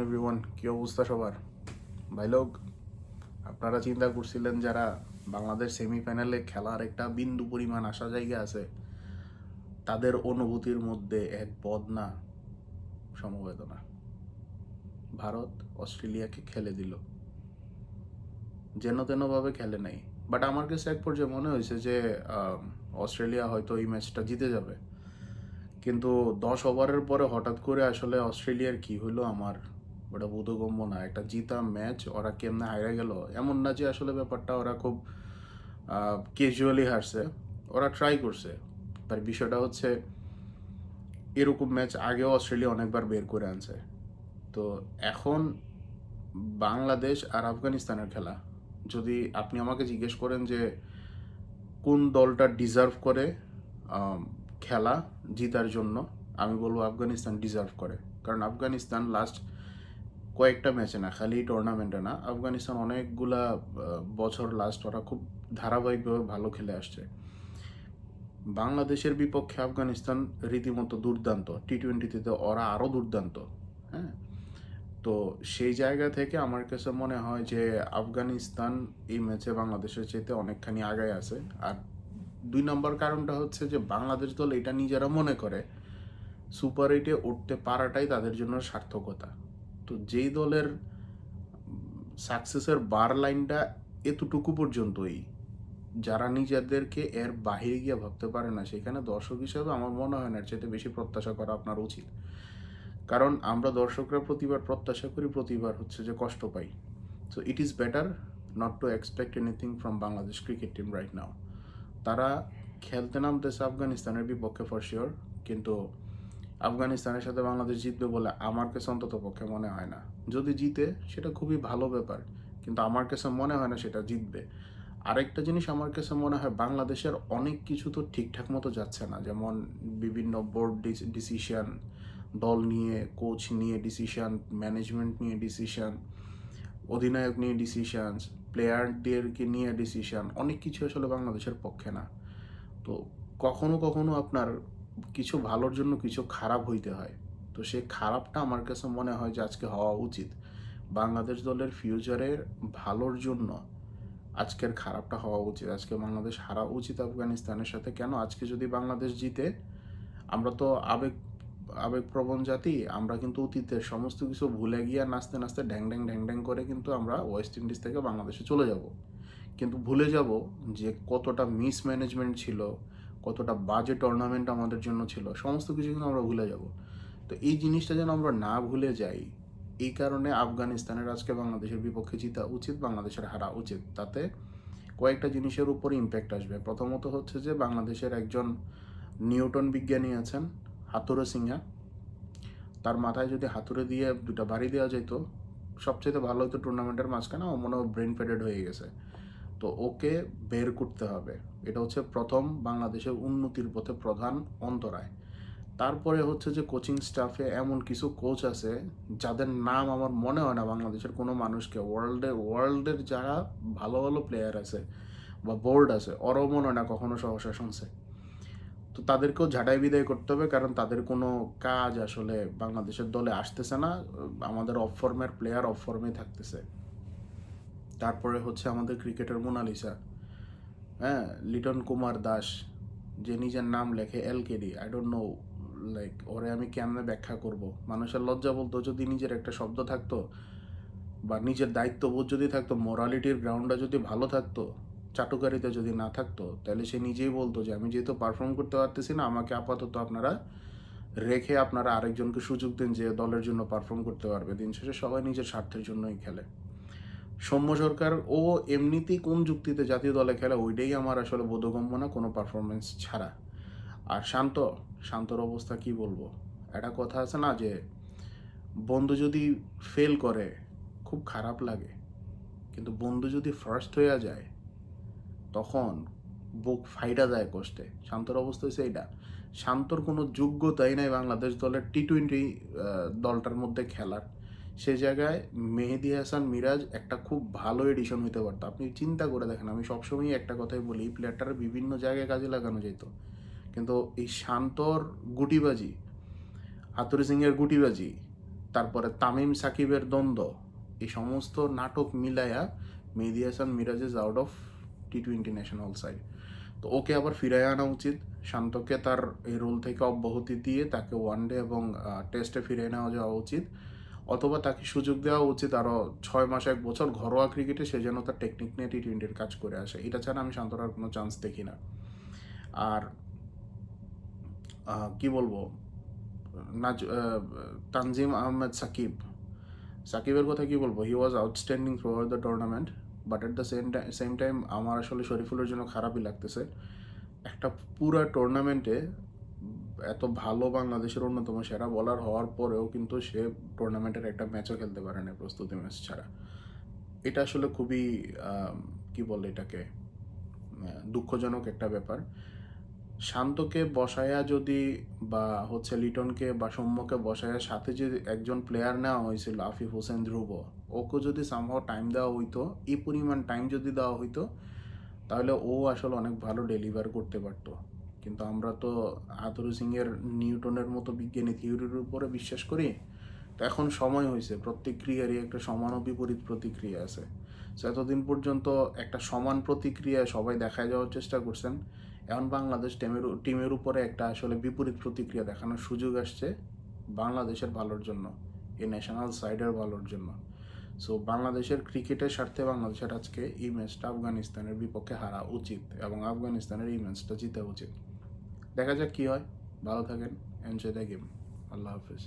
Everyone, কি অবস্থা সবার? ভাই লোক, আপনারা চিন্তা করছিলেন যারা বাংলাদেশ সেমিফাইনালে খেলার একটা বিন্দু পরিমাণ আশা জায়গা আছে, তাদের অনুভূতির মধ্যে এক বদনা সমবেদনা। ভারত অস্ট্রেলিয়াকে খেলে দিল, যেন তেনভাবে খেলে নাই। বাট আমার কাছে এক পর্যায়ে মনে হয়েছে যে অস্ট্রেলিয়া হয়তো এই ম্যাচটা জিতে যাবে, কিন্তু 10 ওভারের পরে হঠাৎ করে আসলে অস্ট্রেলিয়ার কি হলো আমার ওটা বোধগম্য না। একটা জিতা ম্যাচ ওরা কেমনে হারে গেল, এমন না যে আসলে ব্যাপারটা ওরা খুব ক্যাজুয়ালি হারছে, ওরা ট্রাই করছে। তার বিষয়টা হচ্ছে এরকম ম্যাচ আগেও অস্ট্রেলিয়া অনেকবার বের করে আনছে। তো এখন বাংলাদেশ আর আফগানিস্তানের খেলা, যদি আপনি আমাকে জিজ্ঞেস করেন যে কোন দলটা ডিজার্ভ করে খেলা জিতার জন্য, আমি বলবো আফগানিস্তান ডিজার্ভ করে। কারণ আফগানিস্তান লাস্ট কয়েকটা ম্যাচে না, খালি টুর্নামেন্টে না, আফগানিস্তান অনেকগুলা বছর লাস্ট ওরা খুব ধারাবাহিকভাবে ভালো খেলে আসছে। বাংলাদেশের বিপক্ষে আফগানিস্তান রীতিমতো দুর্দান্ত, টি-20-তে ওরা আরও দুর্দান্ত। হ্যাঁ, তো সেই জায়গা থেকে আমার কাছে মনে হয় যে আফগানিস্তান এই ম্যাচে বাংলাদেশের চাইতে অনেকখানি আগায় আছে। আর 2 নম্বর কারণটা হচ্ছে যে বাংলাদেশ দল এটা নিজেরা মনে করে সুপার এইটে উঠতে পারাটাই তাদের জন্য সার্থকতা। তো যেই দলের সাকসেসের বার লাইনটা এতটুকু পর্যন্তই, যারা নিজেদেরকে এর বাহিরে গিয়ে ভাবতে পারে না, সেখানে দর্শক হিসেবে আমার মনে হয় না এর চাইতে বেশি প্রত্যাশা করা আপনার উচিত। কারণ আমরা দর্শকরা প্রতিবার প্রত্যাশা করি, প্রতিবার হচ্ছে যে কষ্ট পাই। So it is better not to expect anything from Bangladesh cricket team right now. তারা খেলতে নামতেছে আফগানিস্তানের বিপক্ষে ফর শিওর, কিন্তু আফগানিস্তানের সাথে বাংলাদেশ জিতবে বলে আমার কাছে অন্তত পক্ষে মনে হয় না। যদি জিতে সেটা খুবই ভালো ব্যাপার, কিন্তু আমার কাছে মনে হয় না সেটা জিতবে। আরেকটা জিনিস আমার কাছে মনে হয়, বাংলাদেশের অনেক কিছু তো ঠিকঠাক মতো যাচ্ছে না। যেমন বিভিন্ন বোর্ড ডিসিশন, দল নিয়ে, কোচ নিয়ে ডিসিশন, ম্যানেজমেন্ট নিয়ে ডিসিশন, অধিনায়ক নিয়ে ডিসিশন, প্লেয়ারদেরকে নিয়ে ডিসিশন, অনেক কিছু আসলে বাংলাদেশের পক্ষে না। তো কখনো কখনো আপনার কিছু ভালোর জন্য কিছু খারাপ হইতে হয়। তো সেই খারাপটা আমার কাছে মনে হয় যে আজকে হওয়া উচিত। বাংলাদেশ দলের ফিউচারের ভালোর জন্য আজকের খারাপটা হওয়া উচিত। আজকে বাংলাদেশ হারা উচিত আফগানিস্তানের সাথে। কেন? আজকে যদি বাংলাদেশ জিতে, আমরা তো আবেগপ্রবণ জাতি, আমরা কিন্তু অতীতের সমস্ত কিছু ভুলে গিয়ে নাচতে নাচতে ঢ্যাং ঢ্যাং ঢ্যাং ঢ্যাং করে কিন্তু আমরা ওয়েস্ট ইন্ডিজ থেকে বাংলাদেশে চলে যাব। কিন্তু ভুলে যাব যে কতটা মিসম্যানেজমেন্ট ছিল, কতটা বাজে টুর্নামেন্ট আমাদের জন্য ছিল, সমস্ত কিছু কিন্তু আমরা ভুলে যাব। তো এই জিনিসটা যেন আমরা না ভুলে যাই, এই কারণে আফগানিস্তানের আজকে বাংলাদেশের বিপক্ষে জিতা উচিত, বাংলাদেশের হারা উচিত। তাতে কয়েকটা জিনিসের উপর ইম্প্যাক্ট আসবে। প্রথমত হচ্ছে যে বাংলাদেশের একজন নিউটন বিজ্ঞানী আছেন, হাতুড়ে সিংহা, তার মাথায় যদি হাতুড়ে দিয়ে দুটা বাড়ি দেওয়া যেত সবচেয়ে ভালো হতো টুর্নামেন্টের মাঝখানে। আমার মনে হয় ব্রেন ফেডেড হয়ে গেছে। তো ওকে বের করতে হবে। এটা হচ্ছে প্রথম বাংলাদেশের উন্নতির পথে প্রধান অন্তরায়। তারপরে হচ্ছে যে কোচিং স্টাফে এমন কিছু কোচ আছে যাদের নাম আমার মনে হয় না বাংলাদেশের কোনো মানুষকে, ওয়ার্ল্ডের যারা ভালো ভালো প্লেয়ার আছে বা বোর্ড আছে, ওরাও মনে হয় না কখনো সহসা শুনছে। তো তাদেরকেও ঝাঁটাই বিদায় করতে হবে, কারণ তাদের কোনো কাজ আসলে বাংলাদেশের দলে আসতেছে না। আমাদের অফ ফর্মের প্লেয়ার অফ ফর্মেই থাকতেছে। তারপরে হচ্ছে আমাদের ক্রিকেটের মোনালিসা, হ্যাঁ, লিটন কুমার দাস, যে নিজের নাম লেখে এলকেডি, আই ডোন্ট নো, লাইক ওরে আমি কেমনে ব্যাখ্যা করব। মানুষের লজ্জা বলতো যদি নিজের একটা শব্দ থাকতো বা নিজের দায়িত্ববোধ যদি থাকতো, মোরালিটির গ্রাউন্ডটা যদি ভালো থাকতো, চাটুকারিতা যদি না থাকতো, তাহলে সে নিজেই বলতো যে আমি যেহেতু পারফর্ম করতে পারতেছি না, আমাকে আপাতত আপনারা রেখে আপনারা আরেকজনকে সুযোগ দিন যে দলের জন্য পারফর্ম করতে পারবে। দিন শেষে সবাই নিজের স্বার্থের জন্যই খেলে। সৌম্য সরকার ও এমনিতেই কোন যুক্তিতে জাতীয় দলে খেলে ওইটাই আমার আসলে বোধগম্য না, কোনো পারফরমেন্স ছাড়া। আর শান্তর অবস্থা কি বলবো। একটা কথা আছে না যে বন্ধু যদি ফেল করে খুব খারাপ লাগে, কিন্তু বন্ধু যদি ফার্স্ট হয়ে যায় তখন বুক ফাইটা যায় কষ্টে। শান্তর অবস্থা হচ্ছে এইটা। শান্তর কোনো যোগ্যতাই নাই বাংলাদেশ দলের টি-20 দলটার মধ্যে খেলার। সে জায়গায় মেহেদী হাসান মিরাজ একটা খুব ভালো এডিশন হইতে পারতো। আপনি চিন্তা করে দেখেন, আমি সবসময়ই একটা কথাই বলি, এই প্লেয়ারটার বিভিন্ন জায়গায় কাজে লাগানো যেত। কিন্তু এই শান্তর গুটিবাজি, হাতুড়ি সিংয়ের গুটিবাজি, তারপরে তামিম সাকিবের দ্বন্দ্ব, এই সমস্ত নাটক মিলাইয়া Mehedi Hasan Miraz is out of টি-20 ন্যাশনাল সাইড। তো ওকে আবার ফিরাই আনা উচিত, শান্তকে তার এই রোল থেকে অব্যাহতি দিয়ে তাকে ওয়ানডে এবং টেস্টে ফিরিয়ে নেওয়া যাওয়া উচিত, অথবা তাকে সুযোগ দেওয়া উচিত আরও 6 মাস 1 বছর ঘরোয়া ক্রিকেটে, সে যেন তার টেকনিক নিয়ে টি-20-র কাজ করে আসে। এটা ছাড়া আমি শান্তর আর কোনো চান্স দেখি না। আর কি বলবো, তানজিম আহমেদ সাকিবের কথা কি বলবো, he was outstanding throughout the tournament, but at the same time আমার আসলে শরীফুলের জন্য খারাপই লাগতেছে। একটা পুরা টুর্নামেন্টে এত ভালো বাংলাদেশের অন্যতম সেরা বলার হওয়ার পরেও কিন্তু সে টুর্নামেন্টের একটা ম্যাচও খেলতে পারে না প্রস্তুতি ম্যাচ ছাড়া। এটা আসলে খুবই কি বলে এটাকে, দুঃখজনক একটা ব্যাপার। শান্তকে বসায়া যদি বা হচ্ছে লিটনকে বা সৌম্যকে বসায়া সাথে যে একজন প্লেয়ার নেওয়া হয়েছিল আফিফ হোসেন ধ্রুব, ওকে যদি সামহাও টাইম দেওয়া হইতো, এই পরিমাণ টাইম যদি দেওয়া হইতো, তাহলে ও আসলে অনেক ভালো ডেলিভার করতে পারতো। কিন্তু আমরা তো আতরু সিংয়ের নিউটনের মতো বিজ্ঞানী থিওরির উপরে বিশ্বাস করি। তো এখন সময় হয়েছে, প্রত্যেক ক্রিয়ারই একটা সমান ও বিপরীত প্রতিক্রিয়া আছে। সো এতদিন পর্যন্ত একটা সমান প্রতিক্রিয়া সবাই দেখায় যাওয়ার চেষ্টা করছেন, এখন বাংলাদেশ টিমের উপরে একটা আসলে বিপরীত প্রতিক্রিয়া দেখানোর সুযোগ আসছে বাংলাদেশের ভালোর জন্য, এই ন্যাশনাল সাইডের ভালোর জন্য। সো বাংলাদেশের ক্রিকেটের স্বার্থে বাংলাদেশের আজকে এই ম্যাচটা আফগানিস্তানের বিপক্ষে হারা উচিত এবং আফগানিস্তানের এই ম্যাচটা জিতা উচিত। দেখা যাক কী হয়। ভালো থাকেন, enjoy the game. Allah Hafiz.